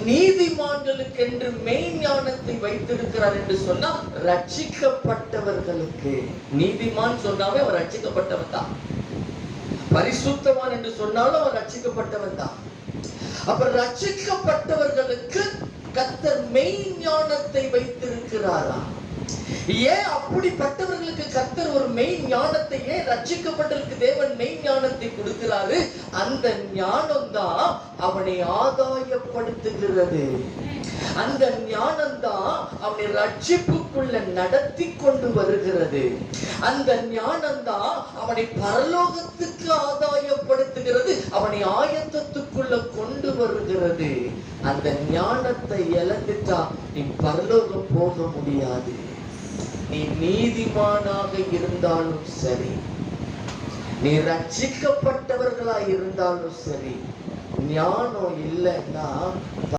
நீதிமான்களுக்கு என்று மெய் ஞானத்தை வைத்திருக்கிறார் என்று சொன்னா ரட்சிக்கப்பட்டவர்களுக்கு. நீதிமான் சொன்னாவே அவர் ரட்சிக்கப்பட்டவன் தான். பரிசுத்தவான் என்று சொன்னாலும் அவர் ரட்சிக்கப்பட்டவன் தான். அப்ப ரட்சிக்கப்பட்டவர்களுக்கு கர்த்தர் மெய் ஞானத்தை வைத்திருக்கிறாரா? ஏன் அப்படிப்பட்டவர்களுக்கு கர்த்தர் ஒரு மெய் ஞானத்தை, ஏன் ரட்சிக்கப்பட்டவர்களுக்கு தேவன் மெய் ஞானத்தை கொடுக்கிறாரு? அந்த ஞானம் தான் அவனை ஆதாயப்படுத்துகிறது. அந்த ஞானம் தான் அவனை ரட்சிப்புக்குள்ள நடத்தி கொண்டு வருகிறது. அந்த ஞானம் தான் அவனை பரலோகத்துக்கு ஆதாயப்படுத்துகிறது, அவனை ஆயத்தத்துக்குள்ள கொண்டு வருகிறது. அந்த ஞானத்தை இழந்துட்டா நீ பரலோகம் போக முடியாது. நீ நீதிமானாக இருந்தாலும் சரி, நீ ரட்சிக்கப்பட்டவர்களா இருந்தாலும் சரி, ஞானம் இல்லைன்னா